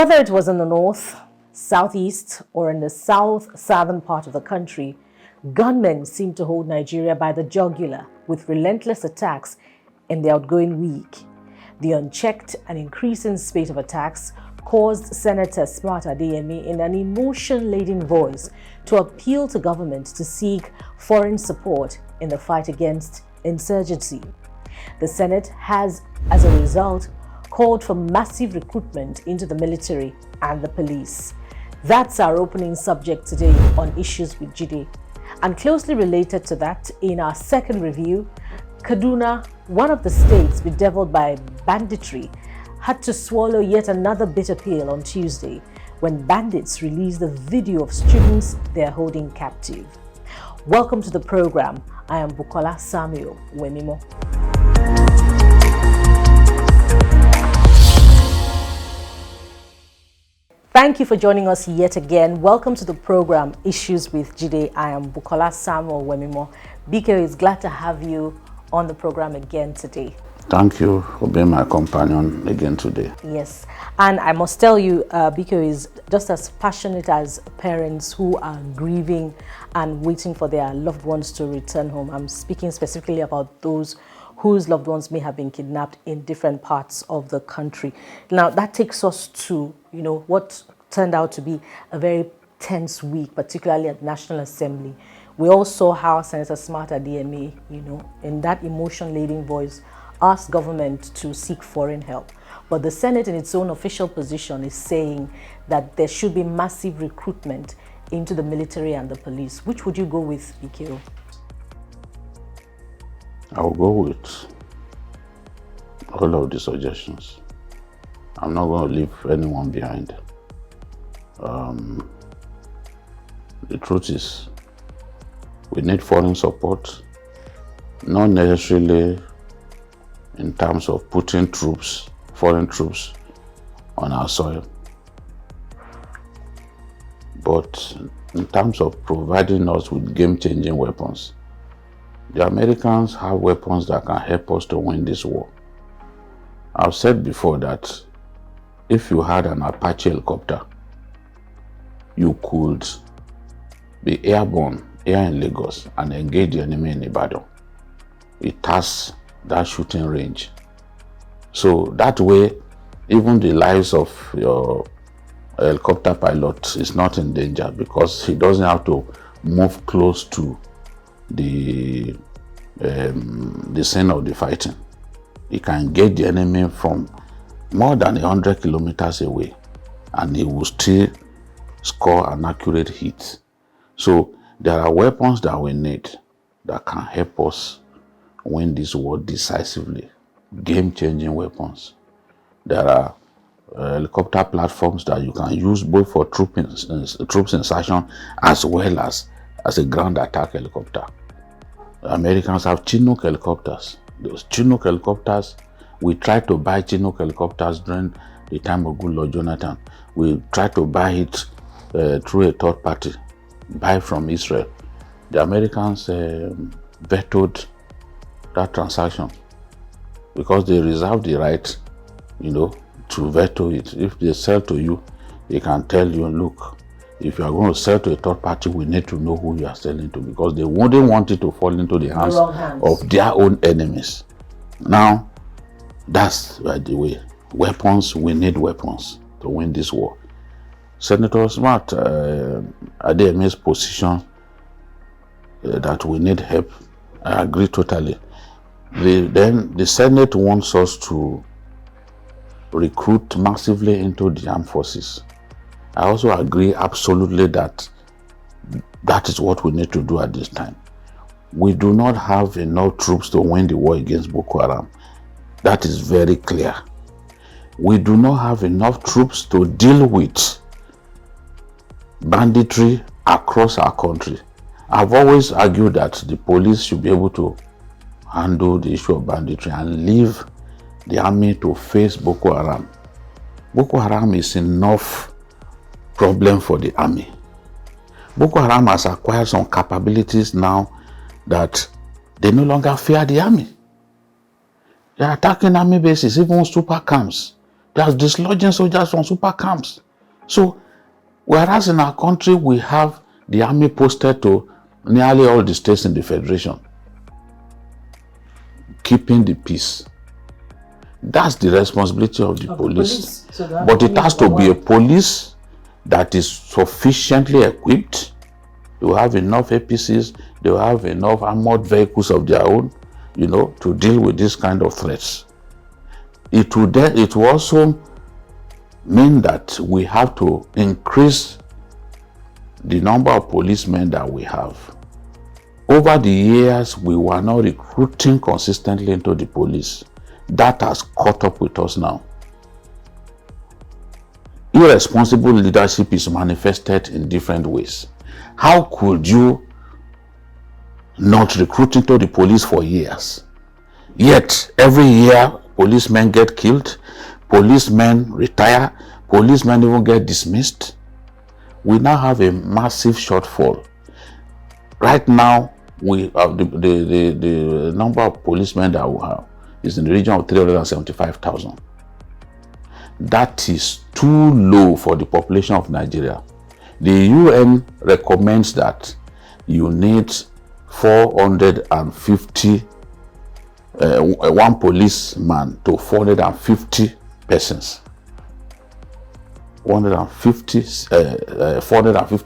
Whether it was in the north, southeast, or in the southern part of the country, gunmen seemed to hold Nigeria by the jugular with relentless attacks in the outgoing week. The unchecked and increasing spate of attacks caused Senator Smart Adeyemi in an emotion-laden voice to appeal to government to seek foreign support in the fight against insurgency. The Senate has, as a result, called for massive recruitment into the military and the police. That's our opening subject today on Issues with Jide. And closely related to that, in our second review, Kaduna, one of the states bedeviled by banditry, had to swallow yet another bitter pill on Tuesday when bandits released the video of students they are holding captive. Welcome to the program. I am Bukola Samuel Wemimo. Thank you for joining us yet again. Welcome to the program Issues with Jide. I am Bukola Samuel Wemimo. Biko is glad to have you on the program again today. Thank you for being my companion again today. Yes, and I must tell you, Biko is just as passionate as parents who are grieving and waiting for their loved ones to return home. I'm speaking specifically about those whose loved ones may have been kidnapped in different parts of the country. Now, that takes us to, what turned out to be a very tense week, particularly at the National Assembly. We all saw how Senator Smart Adeyemi, in that emotion-laden voice, asked government to seek foreign help. But the Senate, in its own official position, is saying that there should be massive recruitment into the military and the police. Which would you go with, Biko? I'll go with all of the suggestions. I'm not going to leave anyone behind. The truth is, we need foreign support, not necessarily in terms of putting foreign troops on our soil, but in terms of providing us with game-changing weapons. The Americans have weapons that can help us to win this war. I've said before that if you had an Apache helicopter, you could be airborne here in Lagos and engage the enemy in Ibadan. It has that shooting range. So that way, even the lives of your helicopter pilot is not in danger because he doesn't have to move close to the scene of the fighting. He can engage the enemy from more than 100 kilometers away and he will still score an accurate hit. So there are weapons that we need that can help us win this war decisively. Game-changing weapons. There are helicopter platforms that you can use both for troops insertion as well as a ground attack helicopter. The Americans have Chinook helicopters. Those Chinook helicopters, we tried to buy Chinook helicopters during the time of Goodluck Jonathan. We tried to buy it through a third party, buy from Israel. The Americans vetoed that transaction because they reserve the right, to veto it. If they sell to you, they can tell you, look, if you are going to sell to a third party, we need to know who you are selling to because they wouldn't want it to fall into the hands of their own enemies. Now, that's the way. Weapons, we need weapons to win this war. Senator Smart Adeyemi's position that we need help, I agree totally. Then the Senate wants us to recruit massively into the armed forces. I also agree absolutely that is what we need to do at this time. We do not have enough troops to win the war against Boko Haram. That is very clear. We do not have enough troops to deal with banditry across our country. I've always argued that the police should be able to handle the issue of banditry and leave the army to face Boko Haram. Boko Haram is enough problem for the army. Boko Haram has acquired some capabilities now that they no longer fear the army. They are attacking army bases, even super camps. There's dislodging soldiers from super camps. So, whereas in our country we have the army posted to nearly all the states in the federation, keeping the peace. That's the responsibility of the police. So but it has to be a police that is sufficiently equipped. They will have enough APCs, they will have enough armored vehicles of their own, to deal with this kind of threats. It will also mean that we have to increase the number of policemen that we have. Over the years, we were not recruiting consistently into the police. That has caught up with us now. Irresponsible leadership is manifested in different ways. How could you not recruit into the police for years? Yet, every year, policemen get killed, policemen retire, policemen even get dismissed. We now have a massive shortfall. Right now, we have the number of policemen that we have is in the region of 375,000. That is too low for the population of Nigeria. The UN recommends that you need 450, one policeman to 450 persons. 450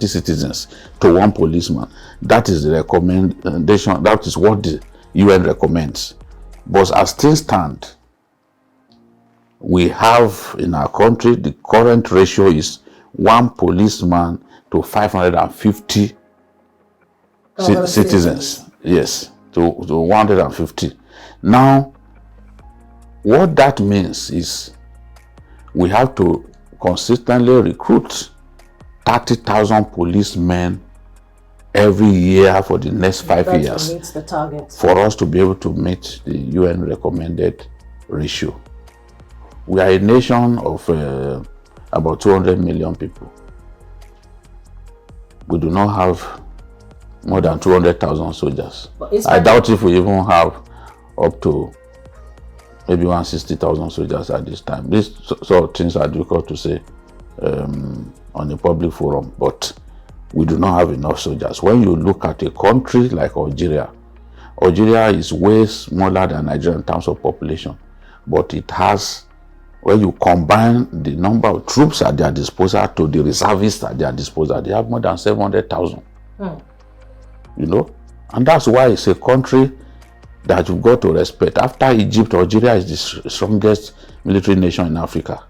citizens to one policeman. That is the recommendation. That is what the UN recommends. But as things stand, we have in our country, the current ratio is one policeman to 550 citizens. Yes, to 150. Now, what that means is we have to consistently recruit 30,000 policemen every year for the next 5 years meets the target. For us to be able to meet the UN recommended ratio. We are a nation of about 200 million people. We do not have more than 200,000 soldiers. I doubt if we even have up to maybe 160,000 soldiers at this time. These sort of things are difficult to say on a public forum, but we do not have enough soldiers. When you look at a country like Algeria, Algeria is way smaller than Nigeria in terms of population, but it has, when you combine the number of troops at their disposal to the reservists at their disposal, they have more than 700,000. And that's why it's a country that you've got to respect. After Egypt, Algeria is the strongest military nation in Africa.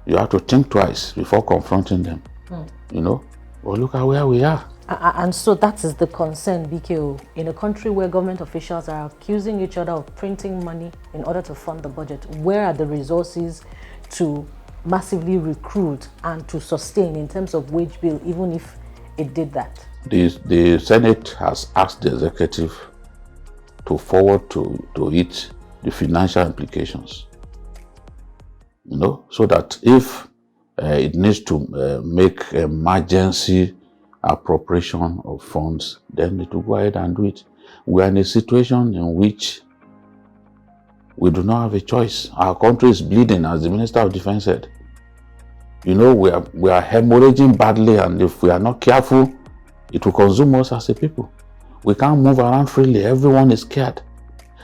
You have to think twice before confronting them. But look at where we are. And so that is the concern, BKO. In a country where government officials are accusing each other of printing money in order to fund the budget, where are the resources to massively recruit and to sustain in terms of wage bill, even if it did that? The Senate has asked the executive to forward to it the financial implications, so that if it needs to make emergency appropriation of funds, then it will go ahead and do it. We are in a situation in which we do not have a choice. Our country is bleeding, as the Minister of Defense said. We are hemorrhaging badly, and if we are not careful, it will consume us as a people. We can't move around freely. Everyone is scared.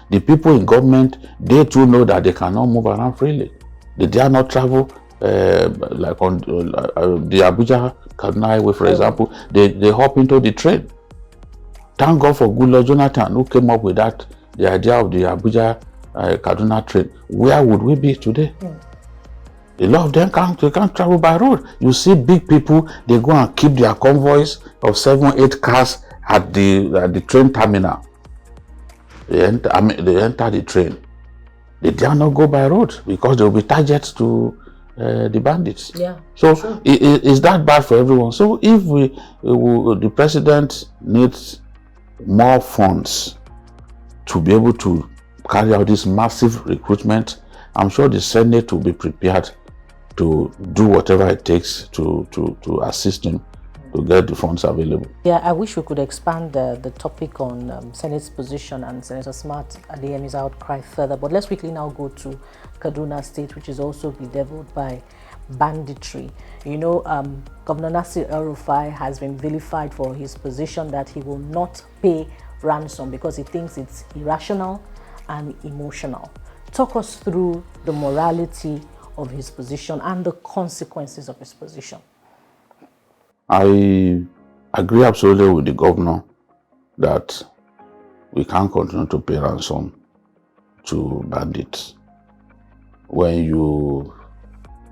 The people in government, they too know that they cannot move around freely. They dare not travel, like on the Abuja Kaduna highway, for example. They hop into the train. Thank God for Goodluck Jonathan, who came up with the idea of the Abuja Kaduna train. Where would we be today? A lot of them can't travel by road. You see big people, they go and keep their convoys of 7-8 cars at the train terminal. They enter the train. They dare not go by road because they will be targets to the bandits. So sure. Is that bad for everyone? So if the president needs more funds to be able to carry out this massive recruitment, I'm sure the Senate will be prepared to do whatever it takes to assist him to get the funds available. Yeah, I wish we could expand the topic on Senate's position and Senator Smart Adeyemi's outcry further. But let's quickly now go to Kaduna State, which is also bedeviled by banditry. You know, Governor Nasir El-Rufai has been vilified for his position that he will not pay ransom because he thinks it's irrational and emotional. Talk us through the morality of his position and the consequences of his position. I agree absolutely with the governor that we can't continue to pay ransom to bandits. When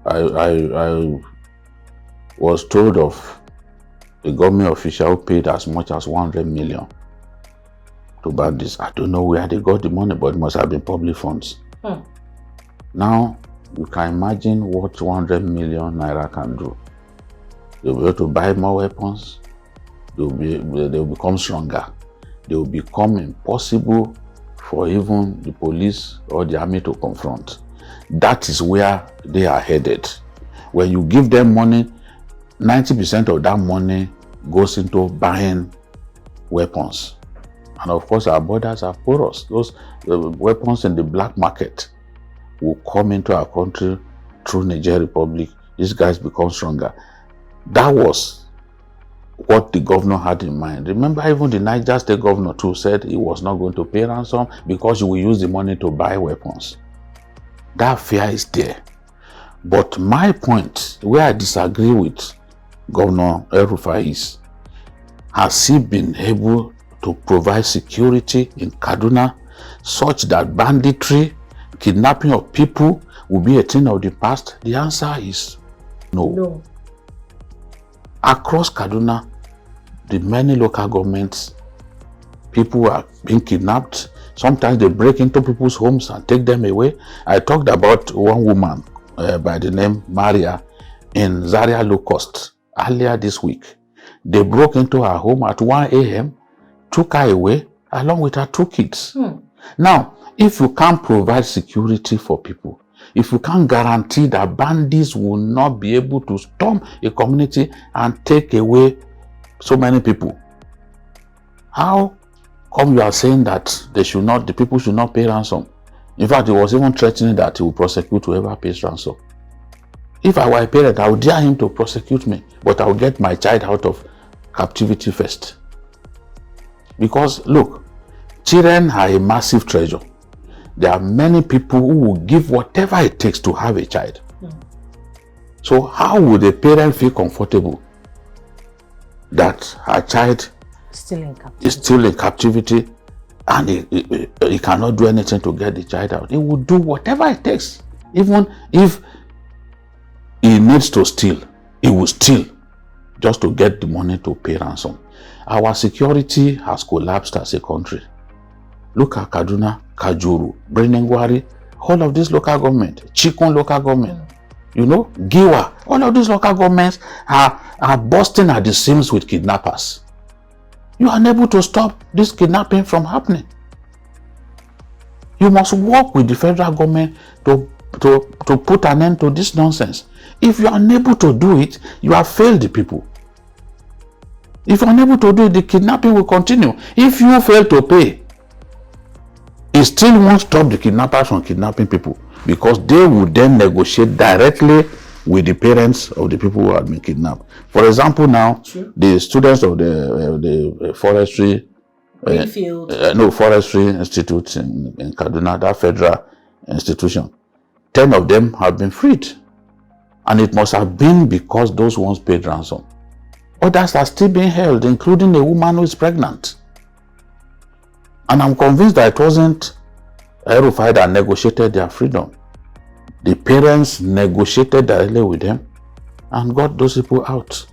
I was told of a government official who paid as much as 100 million to bandits. I don't know where they got the money, but it must have been public funds. Now, you can imagine what 100 million naira can do. They'll be able to buy more weapons. They'll become stronger. They will become impossible for even the police or the army to confront. That is where they are headed. When you give them money, 90% of that money goes into buying weapons. And of course, our borders are porous. Those weapons in the black market will come into our country through Niger Republic. These guys become stronger. That was what the governor had in mind. Remember, even the Niger State governor too said he was not going to pay ransom because he will use the money to buy weapons. That fear is there. But my point, where I disagree with Governor El-Rufai is, has he been able to provide security in Kaduna such that banditry, kidnapping of people will be a thing of the past? The answer is no. Across Kaduna, the many local governments, people are being kidnapped. Sometimes they break into people's homes and take them away. I talked about one woman by the name Maria in Zaria Low Cost earlier this week. They broke into her home at 1 a.m., took her away along with her 2 kids. Now, if you can't provide security for people, if you can't guarantee that bandits will not be able to storm a community and take away so many people, how come you are saying that the people should not pay ransom? In fact, he was even threatening that he will prosecute whoever pays ransom. If I were a parent, I would dare him to prosecute me, but I will get my child out of captivity first. Because look, children are a massive treasure. There are many people who will give whatever it takes to have a child. So how would a parent feel comfortable that her child is still in captivity and he cannot do anything to get the child out? He will do whatever it takes. Even if he needs to steal, he will steal just to get the money to pay ransom. Our security has collapsed as a country. Look at Kaduna, Kajuru, Brenengwari, all of these local government, Chikun local government, Giwa, all of these local governments are bursting at the seams with kidnappers. You are unable to stop this kidnapping from happening. You must work with the federal government to put an end to this nonsense. If you are unable to do it, you have failed the people. If you are unable to do it, the kidnapping will continue. If you fail to pay, it still won't stop the kidnappers from kidnapping people, because they will then negotiate directly with the parents of the people who have been kidnapped. For example, now, the students of the forestry institute in Kaduna, that federal institution, 10 of them have been freed. And it must have been because those ones paid ransom. Others are still being held, including a woman who is pregnant. And I'm convinced that it wasn't El-Rufai that negotiated their freedom. The parents negotiated directly with them and got those people out.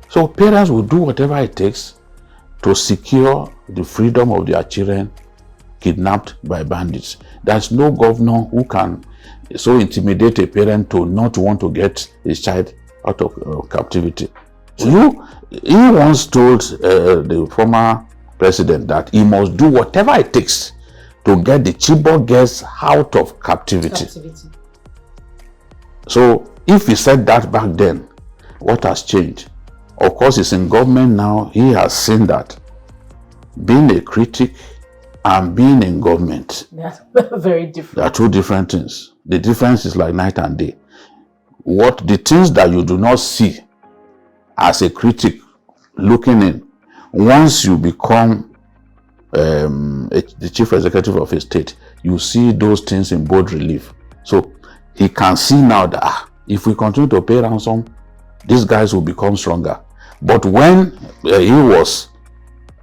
So parents will do whatever it takes to secure the freedom of their children kidnapped by bandits. There's no governor who can so intimidate a parent to not want to get his child out of captivity. He once told the former president that he must do whatever it takes to get the Chibok girls out of captivity. So if he said that back then, what has changed? Of course, he's in government now. He has seen that being a critic and being in government, Yeah, very different. they are two different things. The difference is like night and day. The things that you do not see as a critic looking in, once you become the chief executive of a state, you see those things in bold relief. So he can see now that if we continue to pay ransom, these guys will become stronger. But when he was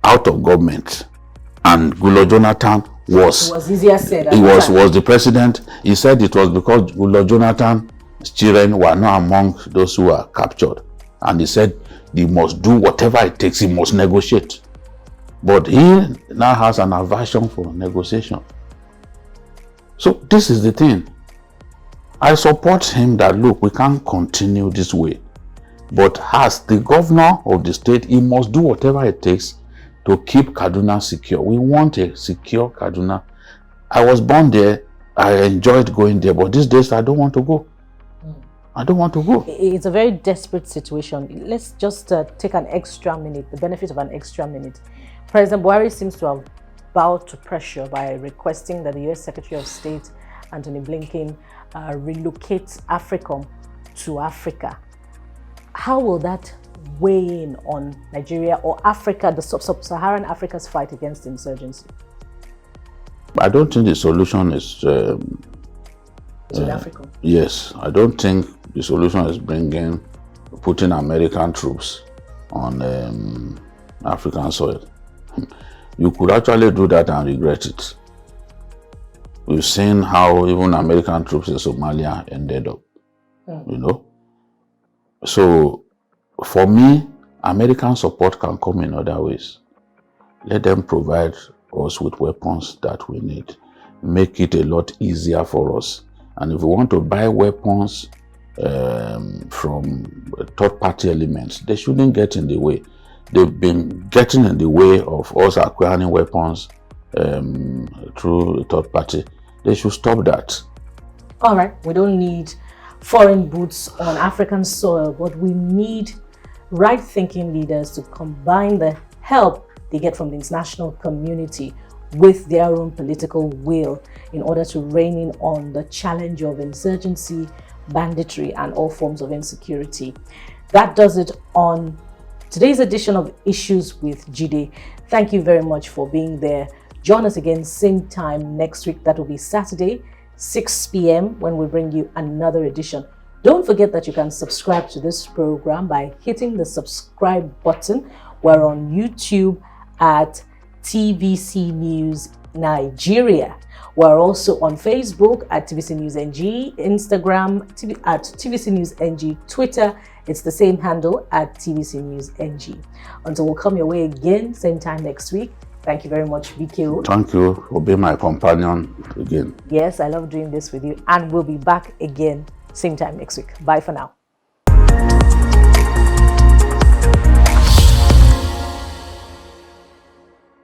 out of government and Goodluck Jonathan was easier said. He was the president, he said it was because Goodluck Jonathan's children were not among those who were captured. And he said he must do whatever it takes, he must negotiate. But he now has an aversion for negotiation. So this is the thing. I support him that, look, we can't continue this way. But as the governor of the state, he must do whatever it takes to keep Kaduna secure. We want a secure Kaduna. I was born there. I enjoyed going there. But these days, I don't want to go. I don't want to go. It's a very desperate situation. Let's just take an extra minute, the benefit of an extra minute. President Buhari seems to have bowed to pressure by requesting that the U.S. Secretary of State, Anthony Blinken, relocate AFRICOM to Africa. How will that weigh in on Nigeria or Africa, the sub-Saharan Africa's fight against insurgency? I don't think the solution is... to Africa? Yes, I don't think the solution is putting American troops on African soil. You could actually do that and regret it. We've seen how even American troops in Somalia ended up, you know. So, for me, American support can come in other ways. Let them provide us with weapons that we need. Make it a lot easier for us. And if we want to buy weapons from third-party elements, they shouldn't get in the way. They've been getting in the way of us acquiring weapons through a third party. They should stop that. All right, we don't need foreign boots on African soil, but we need right-thinking leaders to combine the help they get from the international community with their own political will in order to rein in on the challenge of insurgency, banditry, and all forms of insecurity. That does it on today's edition of Issues with Jide. Thank you very much for being there. Join us again same time next week. That will be Saturday, 6 p.m. when we bring you another edition. Don't forget that you can subscribe to this program by hitting the subscribe button. We're on YouTube at TVC News Nigeria. We're also on Facebook at TVC News NG, Instagram at TVC News NG, Twitter, it's the same handle at TVC News NG. Until we'll come your way again, same time next week. Thank you very much, BKO. Thank you for being my companion again. Yes, I love doing this with you, and we'll be back again same time next week. Bye for now.